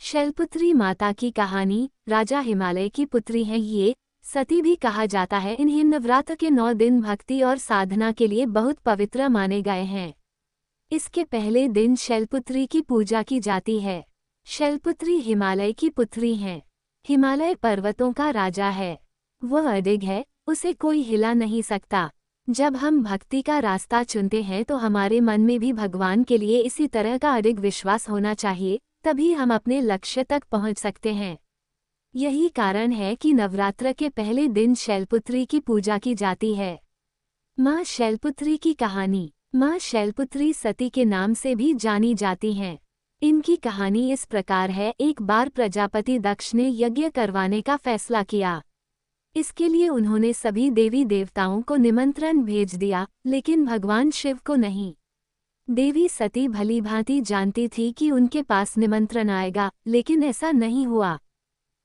शैलपुत्री माता की कहानी। राजा हिमालय की पुत्री हैं ये, सती भी कहा जाता है। इन्हें नवरात्र के 9 दिन भक्ति और साधना के लिए बहुत पवित्र माने गए हैं। इसके पहले दिन शैलपुत्री की पूजा की जाती है। शैलपुत्री हिमालय की पुत्री हैं। हिमालय पर्वतों का राजा है। वह अडिग है, उसे कोई हिला नहीं सकता। जब हम भक्ति का रास्ता चुनते हैं तो हमारे मन में भी भगवान के लिए इसी तरह का अडिग विश्वास होना चाहिए, तभी हम अपने लक्ष्य तक पहुंच सकते हैं। यही कारण है कि नवरात्र के पहले दिन शैलपुत्री की पूजा की जाती है। माँ शैलपुत्री की कहानी। माँ शैलपुत्री सती के नाम से भी जानी जाती हैं। इनकी कहानी इस प्रकार है। एक बार प्रजापति दक्ष ने यज्ञ करवाने का फैसला किया। इसके लिए उन्होंने सभी देवी देवताओं को निमंत्रण भेज दिया, लेकिन भगवान शिव को नहीं। देवी सती भलीभांति जानती थी कि उनके पास निमंत्रण आएगा, लेकिन ऐसा नहीं हुआ।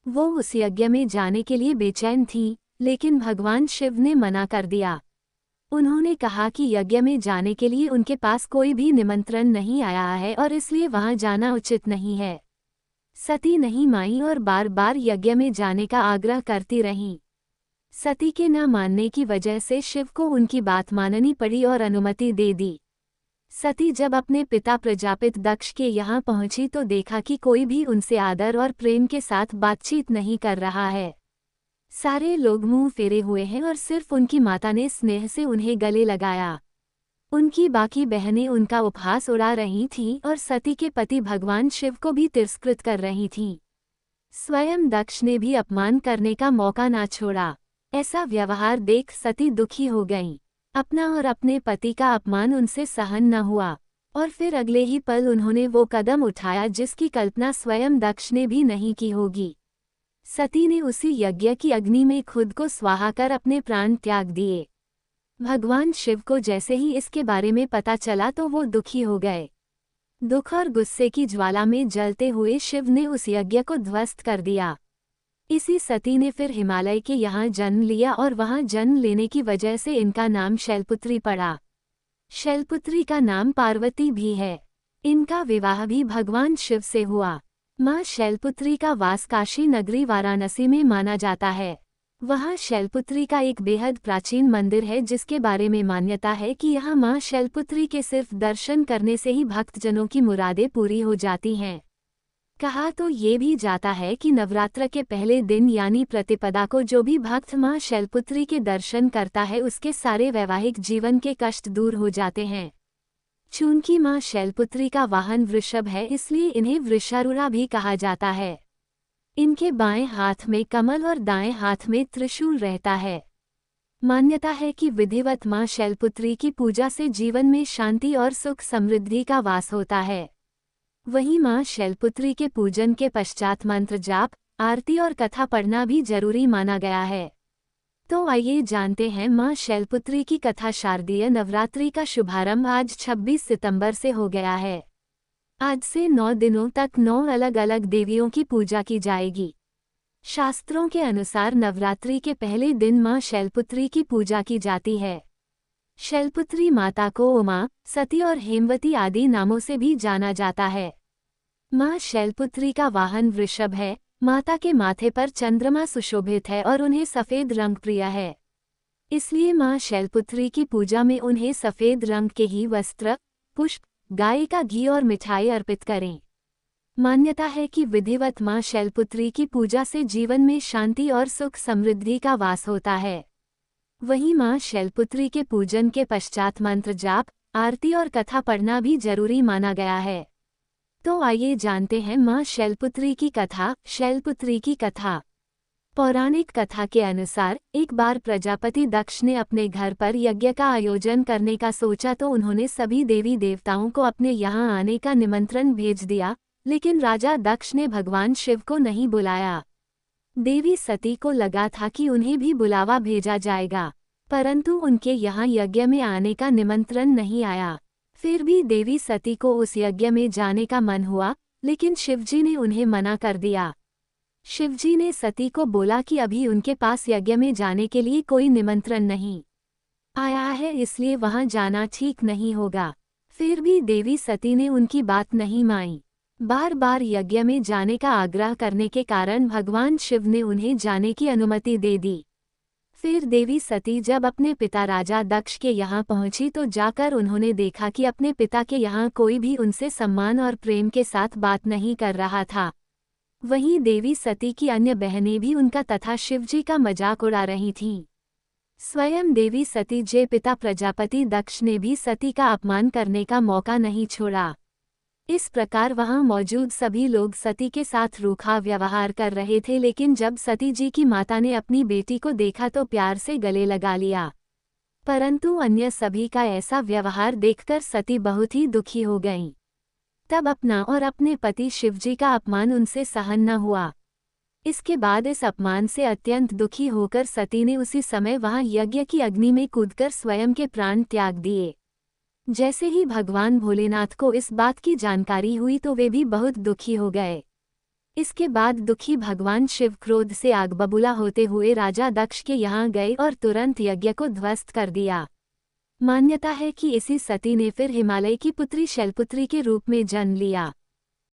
वो उस यज्ञ में जाने के लिए बेचैन थी, लेकिन भगवान शिव ने मना कर दिया। उन्होंने कहा कि यज्ञ में जाने के लिए उनके पास कोई भी निमंत्रण नहीं आया है और इसलिए वहां जाना उचित नहीं है। सती नहीं मानी और बार बार यज्ञ में जाने का आग्रह करती रहीं। सती के न मानने की वजह से शिव को उनकी बात माननी पड़ी और अनुमति दे दी। सती जब अपने पिता प्रजापित दक्ष के यहाँ पहुंची तो देखा कि कोई भी उनसे आदर और प्रेम के साथ बातचीत नहीं कर रहा है। सारे लोग मुंह फेरे हुए हैं और सिर्फ उनकी माता ने स्नेह से उन्हें गले लगाया। उनकी बाकी बहनें उनका उपहास उड़ा रही थीं और सती के पति भगवान शिव को भी तिरस्कृत कर रही थीं। स्वयं दक्ष ने भी अपमान करने का मौका ना छोड़ा। ऐसा व्यवहार देख सती दुखी हो गईं। अपना और अपने पति का अपमान उनसे सहन न हुआ और फिर अगले ही पल उन्होंने वो कदम उठाया जिसकी कल्पना स्वयं दक्ष ने भी नहीं की होगी। सती ने उसी यज्ञ की अग्नि में खुद को स्वाहा कर अपने प्राण त्याग दिए। भगवान शिव को जैसे ही इसके बारे में पता चला तो वो दुखी हो गए। दुख और गुस्से की ज्वाला में जलते हुए शिव ने उस यज्ञ को ध्वस्त कर दिया। इसी सती ने फिर हिमालय के यहाँ जन्म लिया और वहाँ जन्म लेने की वजह से इनका नाम शैलपुत्री पड़ा। शैलपुत्री का नाम पार्वती भी है। इनका विवाह भी भगवान शिव से हुआ। माँ शैलपुत्री का वास काशी नगरी वाराणसी में माना जाता है। वहाँ शैलपुत्री का एक बेहद प्राचीन मंदिर है जिसके बारे में मान्यता है कि यहाँ माँ शैलपुत्री के सिर्फ दर्शन करने से ही भक्तजनों की मुरादें पूरी हो जाती हैं। कहा तो ये भी जाता है कि नवरात्र के पहले दिन यानी प्रतिपदा को जो भी भक्त माँ शैलपुत्री के दर्शन करता है उसके सारे वैवाहिक जीवन के कष्ट दूर हो जाते हैं। चूंकि माँ शैलपुत्री का वाहन वृषभ है इसलिए इन्हें वृषारूढ़ा भी कहा जाता है। इनके बाएं हाथ में कमल और दाएं हाथ में त्रिशूल रहता है। मान्यता है कि विधिवत माँ शैलपुत्री की पूजा से जीवन में शांति और सुख समृद्धि का वास होता है। वहीं माँ शैलपुत्री के पूजन के पश्चात मंत्र जाप, आरती और कथा पढ़ना भी जरूरी माना गया है। तो आइए जानते हैं माँ शैलपुत्री की कथा। शारदीय नवरात्रि का शुभारंभ आज 26 सितंबर से हो गया है। आज से 9 दिनों तक 9 अलग अलग देवियों की पूजा की जाएगी। शास्त्रों के अनुसार नवरात्रि के पहले दिन माँ शैलपुत्री की पूजा की जाती है। शैलपुत्री माता को उमा, सती और हेमवती आदि नामों से भी जाना जाता है। माँ शैलपुत्री का वाहन वृषभ है। माता के माथे पर चंद्रमा सुशोभित है और उन्हें सफेद रंग प्रिय है। इसलिए माँ शैलपुत्री की पूजा में उन्हें सफेद रंग के ही वस्त्र, पुष्प, गाय का घी और मिठाई अर्पित करें। मान्यता है कि विधिवत माँ शैलपुत्री की पूजा से जीवन में शांति और सुख समृद्धि का वास होता है। वहीं माँ शैलपुत्री के पूजन के पश्चात मंत्र जाप, आरती और कथा पढ़ना भी जरूरी माना गया है। तो आइए जानते हैं माँ शैलपुत्री की कथा। शैलपुत्री की कथा। पौराणिक कथा के अनुसार एक बार प्रजापति दक्ष ने अपने घर पर यज्ञ का आयोजन करने का सोचा तो उन्होंने सभी देवी देवताओं को अपने यहाँ आने का निमंत्रण भेज दिया, लेकिन राजा दक्ष ने भगवान शिव को नहीं बुलाया। देवी सती को लगा था कि उन्हें भी बुलावा भेजा जाएगा, परंतु उनके यहाँ यज्ञ में आने का निमंत्रण नहीं आया। फिर भी देवी सती को उस यज्ञ में जाने का मन हुआ, लेकिन शिवजी ने उन्हें मना कर दिया। शिवजी ने सती को बोला कि अभी उनके पास यज्ञ में जाने के लिए कोई निमंत्रण नहीं आया है, इसलिए वहां जाना ठीक नहीं होगा। फिर भी देवी सती ने उनकी बात नहीं मानी। बार बार यज्ञ में जाने का आग्रह करने के कारण भगवान शिव ने उन्हें जाने की अनुमति दे दी। फिर देवी सती जब अपने पिता राजा दक्ष के यहाँ पहुंची तो जाकर उन्होंने देखा कि अपने पिता के यहाँ कोई भी उनसे सम्मान और प्रेम के साथ बात नहीं कर रहा था। वहीं देवी सती की अन्य बहनें भी उनका तथा शिवजी का मजाक उड़ा रही थीं। स्वयं देवी सती के पिता प्रजापति दक्ष ने भी सती का अपमान करने का मौका नहीं छोड़ा। इस प्रकार वहां मौजूद सभी लोग सती के साथ रूखा व्यवहार कर रहे थे, लेकिन जब सती जी की माता ने अपनी बेटी को देखा तो प्यार से गले लगा लिया। परंतु अन्य सभी का ऐसा व्यवहार देखकर सती बहुत ही दुखी हो गईं। तब अपना और अपने पति शिवजी का अपमान उनसे सहन न हुआ। इसके बाद इस अपमान से अत्यंत दुखी होकर सती ने उसी समय वहां यज्ञ की अग्नि में कूदकर स्वयं के प्राण त्याग दिए। जैसे ही भगवान भोलेनाथ को इस बात की जानकारी हुई तो वे भी बहुत दुखी हो गए। इसके बाद दुखी भगवान शिव क्रोध से आग बबूला होते हुए राजा दक्ष के यहाँ गए और तुरंत यज्ञ को ध्वस्त कर दिया। मान्यता है कि इसी सती ने फिर हिमालय की पुत्री शैलपुत्री के रूप में जन्म लिया।